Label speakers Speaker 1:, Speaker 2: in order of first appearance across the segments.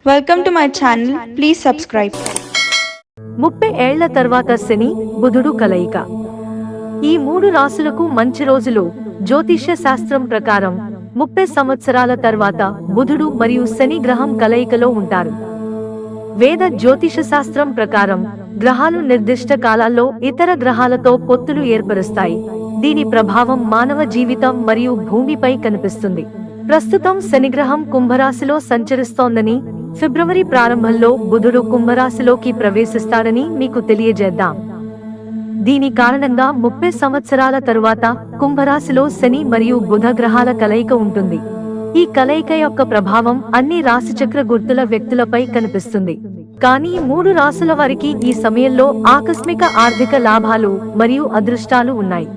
Speaker 1: Welcome to my channel. Please subscribe.
Speaker 2: 30 ఏళ్ల తర్వాత శని బుధుడు కలయిక. ఈ మూడు రాశులకు మంచి రోజులు. జ్యోతిష్య శాస్త్రం ప్రకారం 30 సంవత్సరాల తర్వాత బుధుడు మరియు శని గ్రహం కలయికలో ఉంటారు. వేద జ్యోతిష శాస్త్రం ప్రకారం గ్రహాలు నిర్దిష్ట కాలాల్లో ఇతర గ్రహాలతో పొత్తులు ఏర్పరుస్తాయి. దీని ప్రభావం మానవ జీవితం మరియు భూమిపై కనిపిస్తుంది. ప్రస్తుతం శనిగ్రహం కుంభరాశిలో సంచరిస్తోందని, ఫిబ్రవరి ప్రారంభంలో బుధుడు కుంభరాశిలోకి ప్రవేశిస్తాడని మీకు తెలియజేద్దాం. దీని కారణంగా 30 సంవత్సరాల తరువాత కుంభరాశిలో శని మరియు బుధ గ్రహాల కలయిక ఉంటుంది. ఈ కలయిక యొక్క ప్రభావం అన్ని రాశిచక్ర గుర్తుల వ్యక్తులపై కనిపిస్తుంది. కానీ 3 రాశుల వారికి ఈ సమయంలో ఆకస్మిక ఆర్థిక లాభాలు మరియు అదృష్టాలు ఉన్నాయి.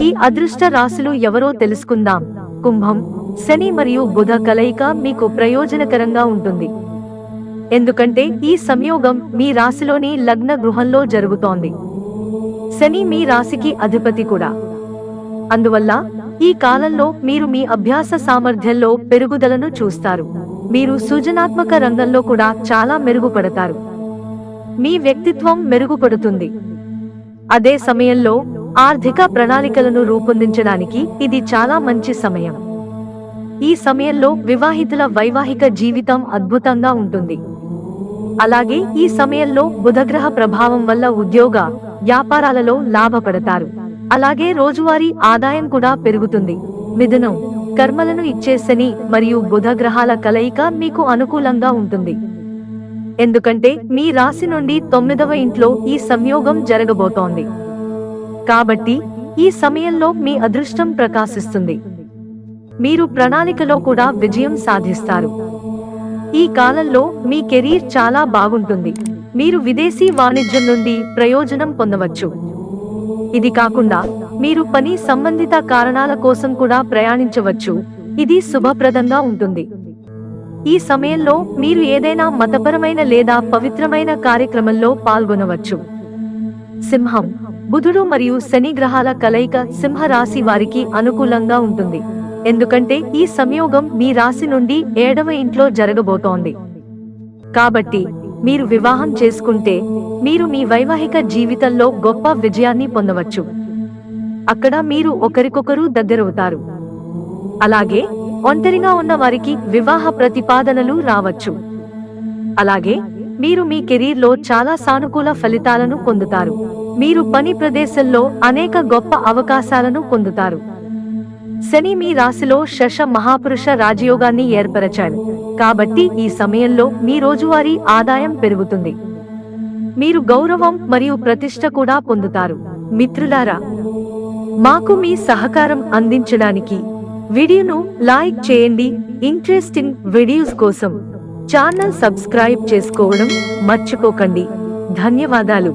Speaker 2: ఈ అదృష్ట రాశులు ఎవరో తెలుసుకుందాం. కుంభం. శని మరియు బుధ కలయిక మీకు ప్రయోజనకరంగా ఉంటుంది. ఎందుకంటే ఈ సంయోగం మీ రాశిలోని లగ్న గృహంలో జరుగుతోంది. శని మీ రాశికి అధిపతి కూడా. అందువల్ల ఈ కాలంలో మీరు మీ అభ్యాస సామర్థ్యంలో పెరుగుదలను చూస్తారు. మీరు సృజనాత్మక రంగంలో కూడా చాలా మెరుగుపడతారు. మీ వ్యక్తిత్వం మెరుగుపడుతుంది. అదే సమయంలో ఆర్థిక ప్రణాళికలను రూపొందించడానికి ఇది చాలా మంచి సమయం. ఈ సమయంలో వివాహితుల వైవాహిక జీవితం అద్భుతంగా ఉంటుంది. అలాగే ఈ సమయంలో బుధగ్రహ ప్రభావం వల్ల ఉద్యోగ, వ్యాపారాలలో లాభపడతారు. అలాగే రోజువారీ ఆదాయం కూడా పెరుగుతుంది. మిథునం. కర్మలను ఇచ్చే శని మరియు బుధ గ్రహాల కలయిక మీకు అనుకూలంగా ఉంటుంది. ఎందుకంటే మీ రాశి నుండి 9వ ఇంట్లో ఈ సంయోగం జరగబోతోంది. కాబట్టి ఈ సమయంలో మీ అదృష్టం ప్రకాశిస్తుంది. మీరు ప్రణాళికలో కూడా విజయం సాధిస్తారు. ఈ కాలంలో మీ కెరీర్ చాలా బాగుంటుంది. మీరు విదేశీ వాణిజ్యం నుండి ప్రయోజనం పొందవచ్చు. ఇది కాకుండా మీరు పని సంబంధిత కారణాల కోసం కూడా ప్రయాణించవచ్చు. ఇది శుభప్రదంగా ఉంటుంది. ఈ సమయంలో మీరు ఏదైనా మతపరమైన లేదా పవిత్రమైన కార్యక్రమంలో పాల్గొనవచ్చు. సింహం. బుధుడు మరియు శని గ్రహాల కలయిక సింహ రాశి వారికి అనుకూలంగా ఉంటుంది. ఎందుకంటే ఈ సంయోగం మీ రాశి నుండి 7వ ఇంట్లో జరగబోతోంది. కాబట్టి మీరు వివాహం చేసుకుంటే మీరు మీ వైవాహిక జీవితంలో గొప్ప విజయాన్ని పొందవచ్చు. అక్కడ మీరు ఒకరికొకరు దగ్గరవుతారు. అలాగే ఒంటరిగా ఉన్న వారికి వివాహ ప్రతిపాదనలు రావచ్చు. అలాగే మీరు మీ కెరీర్లో చాలా సానుకూల ఫలితాలను పొందుతారు. మీరు పని ప్రదేశంలో అనేక గొప్ప అవకాశాలను పొందుతారు. శని మీ రాశిలో శశ మహాపురుష రాజయోగాన్ని ఏర్పరచాడు. కాబట్టి ఈ సమయంలో మీ రోజువారీ ఆదాయం పెరుగుతుంది. మీరు గౌరవం మరియు ప్రతిష్ట కూడా పొందుతారు. మిత్రులారా, మాకు మీ సహకారం అందించడానికి వీడియోను లైక్ చేయండి. ఇంట్రెస్టింగ్ వీడియోస్ కోసం ఛానల్ సబ్స్క్రైబ్ చేసుకోవడం మర్చిపోకండి. ధన్యవాదాలు.